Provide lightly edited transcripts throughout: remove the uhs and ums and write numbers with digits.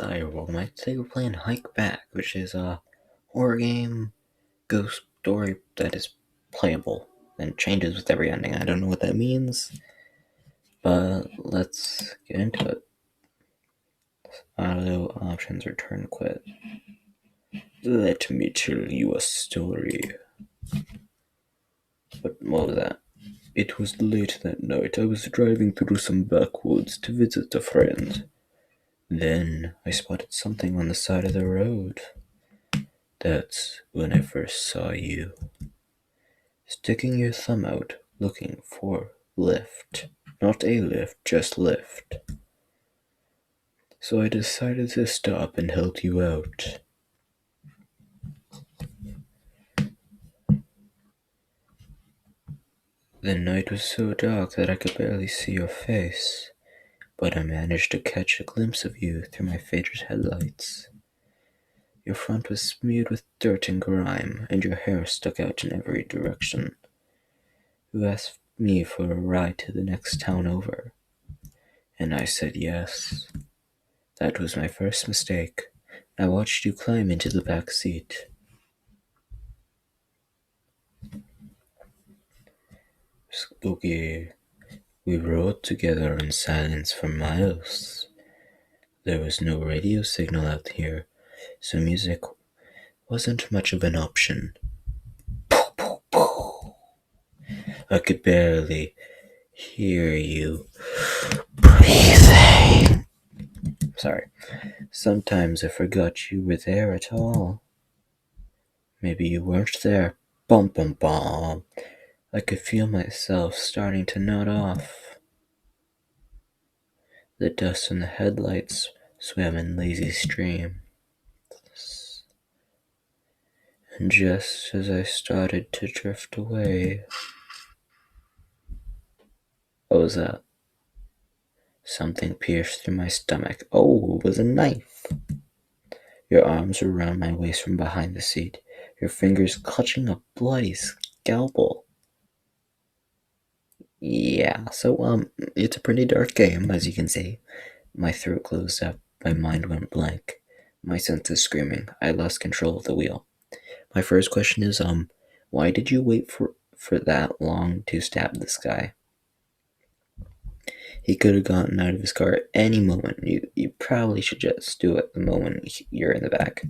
Hi, everyone. Today we're playing HikeBack, which is a horror game ghost story that is playable and changes with every ending. I don't know what that means, but let's get into it. Auto options, return, quit. Let me tell you a story. What was that? It was late that night. I was driving through some backwoods to visit a friend. Then I spotted something on the side of the road. That's when I first saw you. Sticking your thumb out, looking for lift. Not a lift, just lift. So I decided to stop and help you out. The night was so dark that I could barely see your face, but I managed to catch a glimpse of you through my faded headlights. Your front was smeared with dirt and grime, and your hair stuck out in every direction. You asked me for a ride to the next town over, and I said yes. That was my first mistake. I watched you climb into the back seat. Spooky. We rode together in silence for miles. There was no radio signal out here, so music wasn't much of an option. I could barely hear you breathing. Sorry. Sometimes I forgot you were there at all. Maybe you weren't there. Bum bum bum. I could feel myself starting to nod off. The dust from the headlights swam in lazy streams. And just as I started to drift away... What was that? Something pierced through my stomach. Oh, it was a knife. Your arms were around my waist from behind the seat, your fingers clutching a bloody scalpel. Yeah, so, it's a pretty dark game, as you can see. My throat closed up, my mind went blank. My senses screaming. I lost control of the wheel. My first question is, why did you wait for that long to stab this guy? He could have gotten out of his car at any moment. You probably should just do it the moment you're in the back.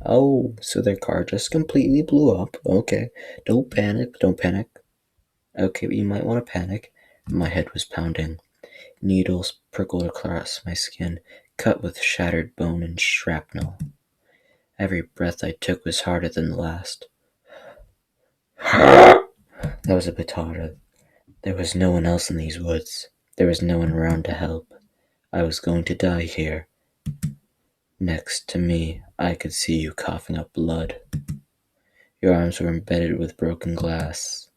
Oh, so their car just completely blew up. Okay, don't panic, don't panic. Okay, but you might want to panic. My head was pounding. Needles prickled across my skin, cut with shattered bone and shrapnel. Every breath I took was harder than the last. That was a bit harder. There was no one else in these woods. There was no one around to help. I was going to die here. Next to me, I could see you coughing up blood. Your arms were embedded with broken glass.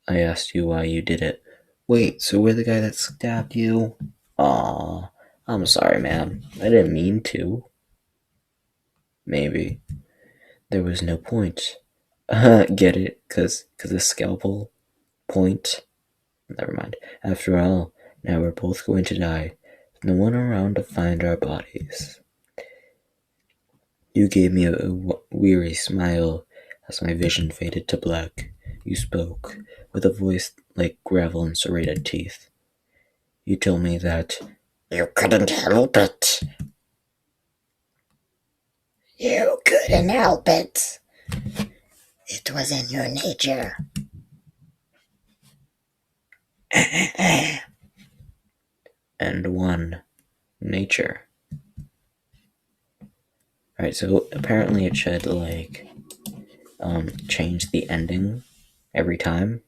I asked you why you did it. Wait, so we're the guy that stabbed you? Aw, I'm sorry, man. I didn't mean to. Maybe. There was no point. Get it? Cause the scalpel point? Never mind. After all, now we're both going to die. No one around to find our bodies. You gave me a weary smile as my vision faded to black. You spoke, with a voice like gravel and serrated teeth. You told me that you couldn't help it. You couldn't help it. It was in your nature. And one nature. Alright, so apparently it should, change the ending every time.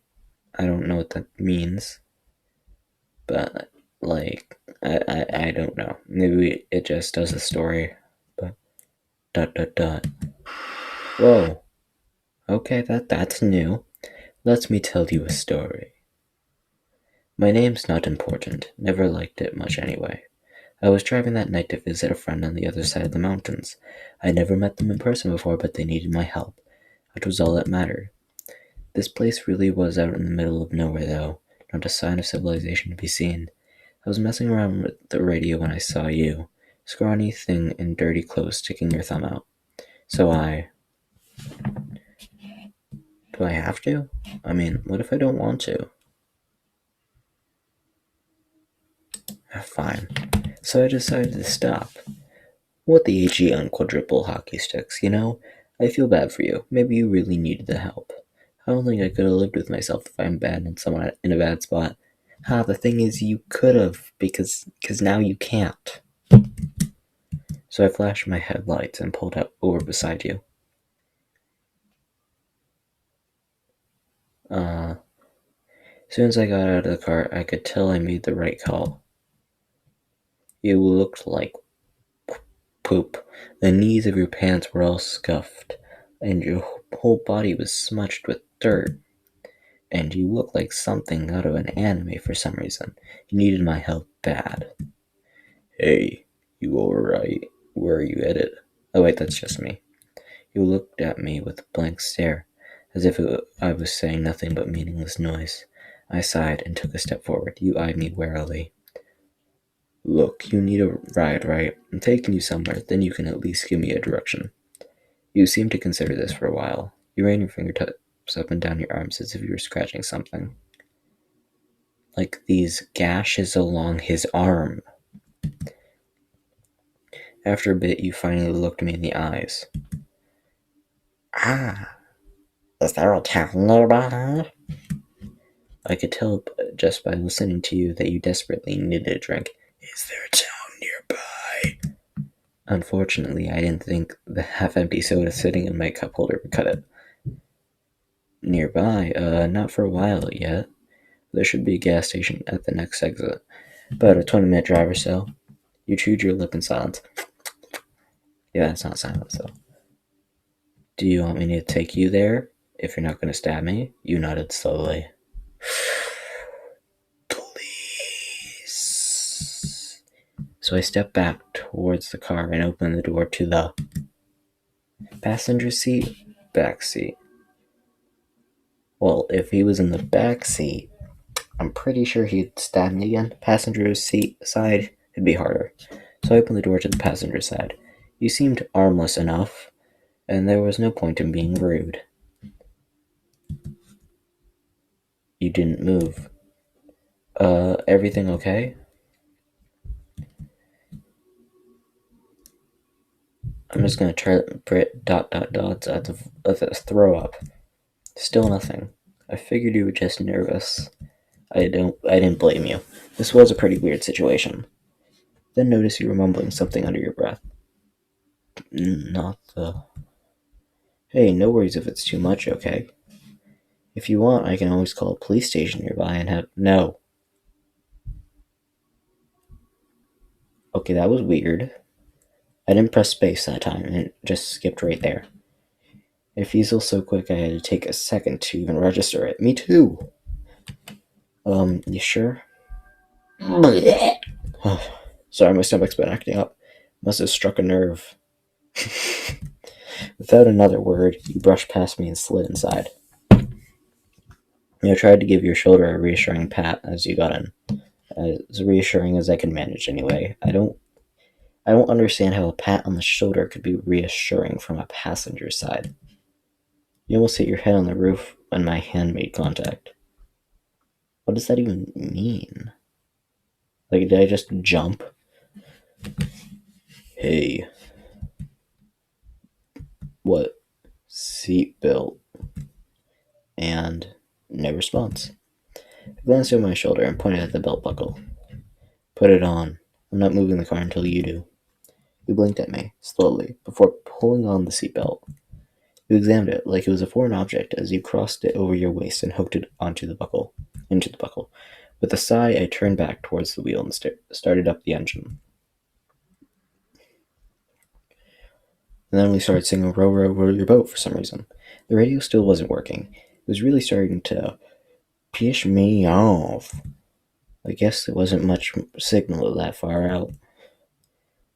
I don't know what that means. But, I don't know. Maybe it just does the story. But, ... Whoa. Okay, that's new. Let me tell you a story. My name's not important. Never liked it much anyway. I was driving that night to visit a friend on the other side of the mountains. I never met them in person before, but they needed my help. That was all that mattered. This place really was out in the middle of nowhere, though. not a sign of civilization to be seen. I was messing around with the radio when I saw you, scrawny thing in dirty clothes sticking your thumb out. So do I have to? I mean, what if I don't want to? Fine. So I decided to stop. What the HE on quadruple hockey sticks, you know? I feel bad for you. Maybe you really needed the help. I don't think I could have lived with myself if I'm bad and someone in a bad spot. The thing is, you could have, because now you can't. So I flashed my headlights and pulled up over beside you. As soon as I got out of the car, I could tell I made the right call. You looked like poop. The knees of your pants were all scuffed, and your whole body was smudged with dirt. And you looked like something out of an anime for some reason. You needed my help bad. Hey, you alright? Where are you headed? Oh wait, that's just me. You looked at me with a blank stare, as if I was saying nothing but meaningless noise. I sighed and took a step forward. You eyed me warily. Look, you need a ride, right? I'm taking you somewhere, then you can at least give me a direction. You seemed to consider this for a while. You ran your fingertips up and down your arms as if you were scratching something. Like these gashes along his arm. After a bit, you finally looked me in the eyes. Is there a town nearby? I could tell just by listening to you that you desperately needed a drink. Is there a town nearby? Unfortunately, I didn't think the half-empty soda sitting in my cup holder would cut it. Nearby? Not for a while yet. There should be a gas station at the next exit. About a 20-minute drive or so. You chewed your lip in silence. Yeah, it's not silence, though. Do you want me to take you there? If you're not going to stab me? You nodded slowly. Please. So I stepped back towards the car and opened the door to the passenger seat, back seat. Well, if he was in the back seat, I'm pretty sure he'd stab me again. Passenger seat side, it'd be harder. So I opened the door to the passenger side. You seemed armless enough, and there was no point in being rude. You didn't move. Everything okay? I'm just gonna try Brit ... at the throw up. Still nothing. I figured you were just nervous. I didn't blame you. This was a pretty weird situation. Then noticed you were mumbling something under your breath. Not the... Hey, no worries if it's too much, okay? If you want, I can always call a police station nearby and have... No. Okay, that was weird. I didn't press space that time, and it just skipped right there. It fizzled so quick I had to take a second to even register it. Me too! You sure? Sorry, my stomach's been acting up. Must have struck a nerve. Without another word, you brushed past me and slid inside. I tried to give your shoulder a reassuring pat as you got in. As reassuring as I could manage, anyway. I don't understand how a pat on the shoulder could be reassuring from a passenger side. You almost hit your head on the roof when my hand made contact. What does that even mean? Like, did I just jump? Hey. What? Seatbelt. And no response. I glanced over my shoulder and pointed at the belt buckle. Put it on. I'm not moving the car until you do. You blinked at me, slowly, before pulling on the seatbelt. You examined it like it was a foreign object as you crossed it over your waist and hooked it into the buckle. With a sigh, I turned back towards the wheel and started up the engine. And then we started singing Row, Row, Row Your Boat for some reason. The radio still wasn't working. It was really starting to piss me off. I guess there wasn't much signal that far out.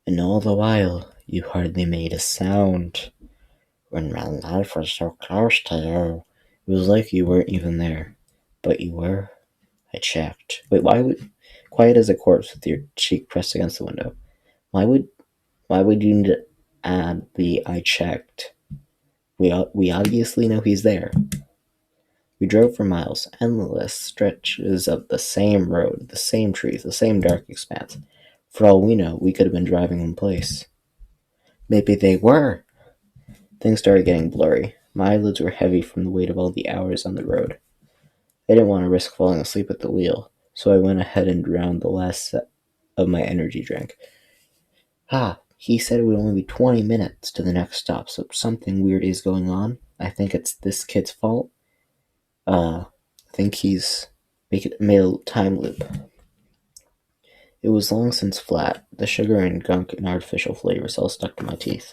And all the while, you hardly made a sound. When my life was so close to you, it was like you weren't even there. But you were. I checked. Wait, why would quiet as a corpse with your cheek pressed against the window? Why would you need to add the I checked? We obviously know he's there. We drove for miles, endless stretches of the same road, the same trees, the same dark expanse. For all we know, we could have been driving in place. Maybe they were. Things started getting blurry. My eyelids were heavy from the weight of all the hours on the road. I didn't want to risk falling asleep at the wheel, so I went ahead and drowned the last set of my energy drink. He said it would only be 20 minutes to the next stop, so something weird is going on. I think it's this kid's fault. I think he's made a time loop. It was long since flat. The sugar and gunk and artificial flavors all stuck to my teeth.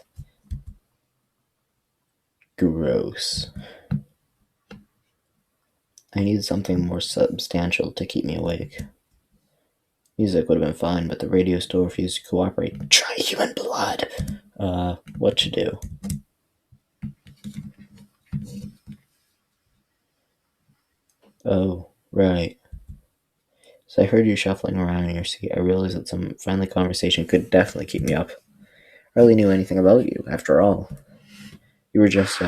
Gross. I needed something more substantial to keep me awake. Music would have been fine, but the radio still refused to cooperate. Try human blood! What to do? Oh, right. So I heard you shuffling around in your seat. I realized that some friendly conversation could definitely keep me up. I hardly knew anything about you, after all. You were just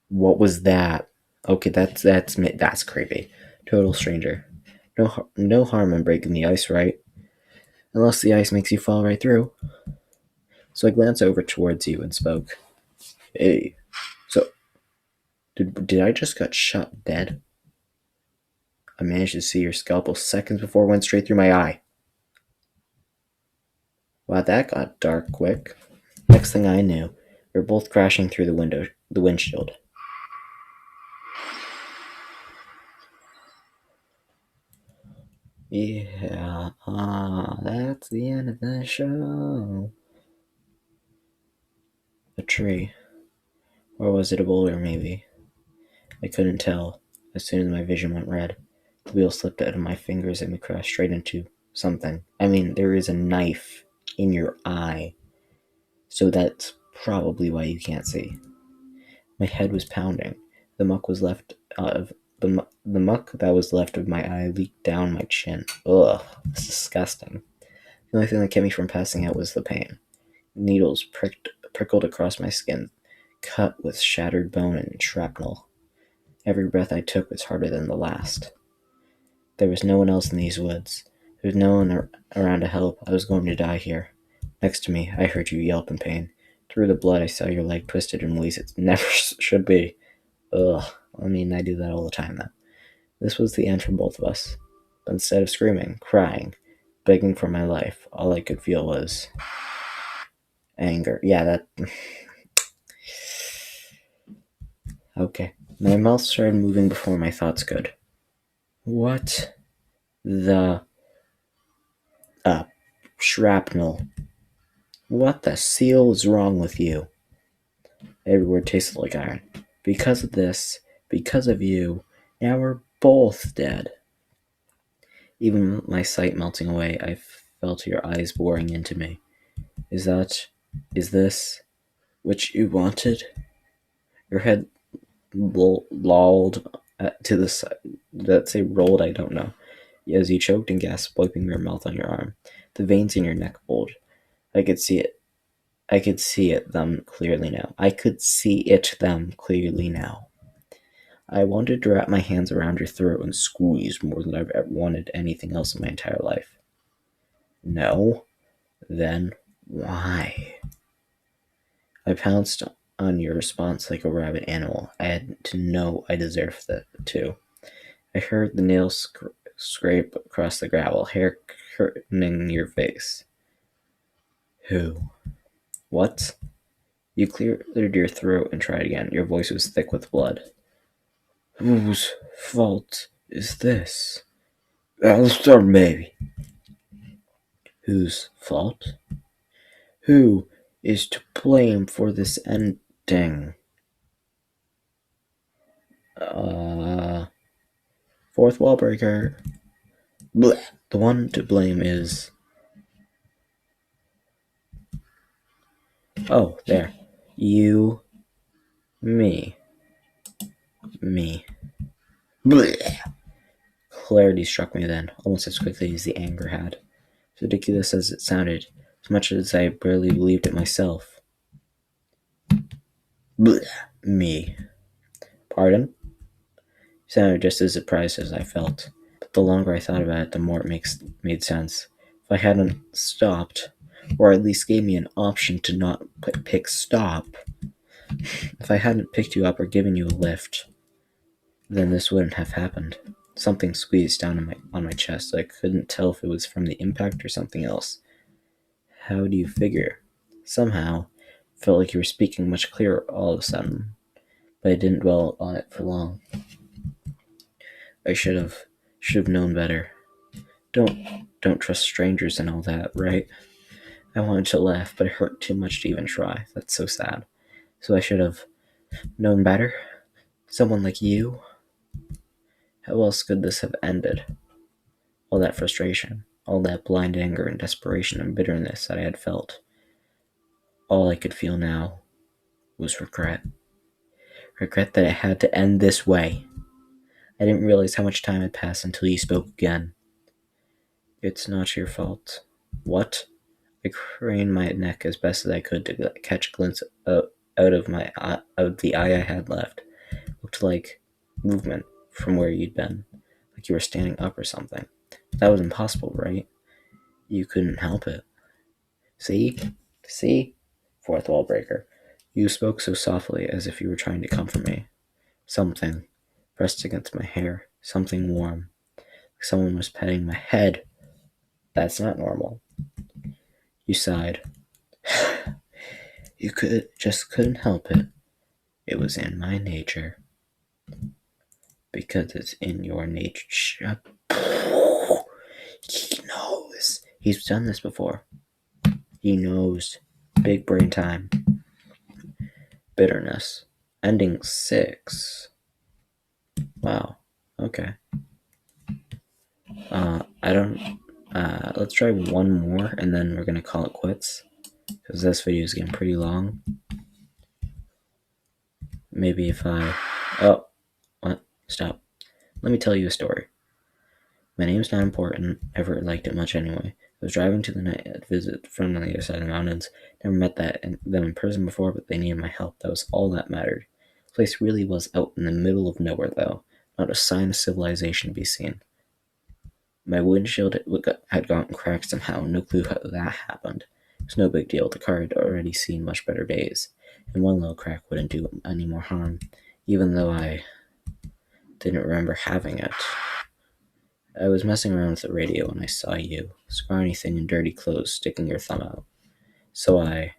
what was that? Okay, that's creepy. Total stranger. No harm in breaking the ice, right? Unless the ice makes you fall right through. So I glanced over towards you and spoke. Hey, so did I just got shot dead? I managed to see your scalpel seconds before it went straight through my eye. Wow, that got dark quick. Next thing I knew, we were both crashing through the windshield. Yeah, that's the end of the show. A tree. Or was it a boulder, maybe? I couldn't tell. As soon as my vision went red, the wheel slipped out of my fingers and we crashed straight into something. I mean, there is a knife in your eye, so that's probably why you can't see. My head was pounding. The muck was left of the muck that was left of my eye leaked down my chin. Ugh, it's disgusting. The only thing that kept me from passing out was the pain. Needles prickled across my skin, cut with shattered bone and shrapnel. Every breath I took was harder than the last. There was no one else in these woods. There was no one around to help. I was going to die here. Next to me, I heard you yelp in pain. Through the blood, I saw your leg twisted in ways it never should be. Ugh. I mean, I do that all the time, though. This was the end for both of us. But instead of screaming, crying, begging for my life, all I could feel was anger. Yeah, that. Okay. My mouth started moving before my thoughts could. What the. Shrapnel. What the seal is wrong with you? Every word tasted like iron. Because of this, because of you, now we're both dead. Even my sight melting away, I felt your eyes boring into me. Is this what you wanted? Your head lolled to the side. Let's say rolled, I don't know. As you choked and gasped, wiping your mouth on your arm. The veins in your neck bulged. I could see it. I could see it them clearly now. I could see it them clearly now. I wanted to wrap my hands around your throat and squeeze more than I've ever wanted anything else in my entire life. No? Then why? I pounced on your response like a rabid animal. I had to know I deserved that too. I heard the nails scrape across the gravel, hair curtaining your face. Who? What? You cleared your throat and tried again. Your voice was thick with blood. Whose fault is this? Alistair, maybe. Whose fault? Who is to blame for this ending? Fourth wall breaker. Blech. The one to blame is. Oh, there. You. Me. Me. Blech. Hilarity struck me then, almost as quickly as the anger had. As ridiculous as it sounded, as much as I barely believed it myself. Blech, me. Pardon? He sounded just as surprised as I felt, but the longer I thought about it, the more it made sense. If I hadn't stopped, or at least gave me an option to not pick stop, if I hadn't picked you up or given you a lift, then this wouldn't have happened. Something squeezed down on my chest. I couldn't tell if it was from the impact or something else. How do you figure? Somehow, it felt like you were speaking much clearer all of a sudden, but I didn't dwell on it for long. I should have known better. Don't trust strangers and all that, right? I wanted to laugh, but it hurt too much to even try. That's so sad. So I should have known better? Someone like you? How else could this have ended? All that frustration, all that blind anger and desperation and bitterness that I had felt. All I could feel now was regret. Regret that it had to end this way. I didn't realize how much time had passed until you spoke again. It's not your fault. What? I craned my neck as best as I could to catch a glimpse out of the eye I had left. It looked like movement from where you'd been, like you were standing up or something. That was impossible, right? You couldn't help it. See? Fourth wall breaker. You spoke so softly as if you were trying to comfort me. Something pressed against my hair, something warm. Like someone was petting my head. That's not normal. You sighed. You just couldn't help it. It was in my nature. Because it's in your nature. He knows. He's done this before. He knows. Big brain time. Bitterness. Ending 6. Wow. Okay. Let's try one more and then we're gonna call it quits. Because this video is getting pretty long. Maybe if I... Oh. What? Stop. Let me tell you a story. My name's not important. Never liked it much anyway. I was driving to the night visit from on the other side of the mountains. Never met them in person before, but they needed my help. That was all that mattered. The place really was out in the middle of nowhere, though. Not a sign of civilization to be seen. My windshield had gotten cracked somehow. No clue how that happened. It was no big deal. The car had already seen much better days, and one little crack wouldn't do any more harm, even though I didn't remember having it. I was messing around with the radio when I saw you, scrawny thing in dirty clothes, sticking your thumb out. So I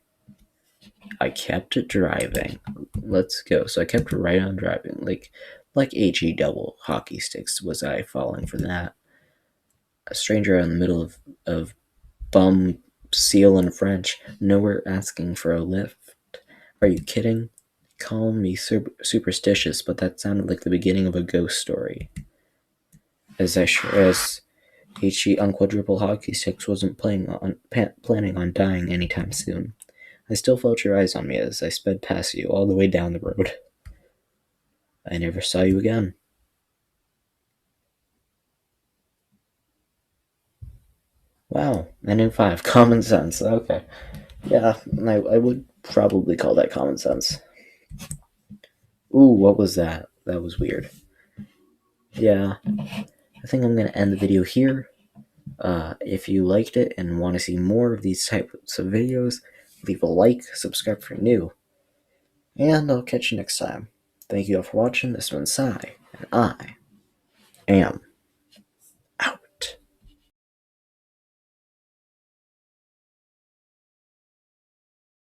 kept driving. Let's go. So I kept right on driving, like HE double hockey sticks. Was I falling for that? A stranger out in the middle of bum seal and French, nowhere asking for a lift. Are you kidding? Call me superstitious, but that sounded like the beginning of a ghost story. As HE on quadruple hockey sticks wasn't planning on dying anytime soon. I still felt your eyes on me as I sped past you all the way down the road. I never saw you again. Wow, ending 5. Common sense. Okay. Yeah, I would probably call that common sense. Ooh, what was that? That was weird. Yeah, I think I'm going to end the video here. If you liked it and want to see more of these types of videos, leave a like, subscribe for new, and I'll catch you next time. Thank you all for watching. This one's Sai, and I am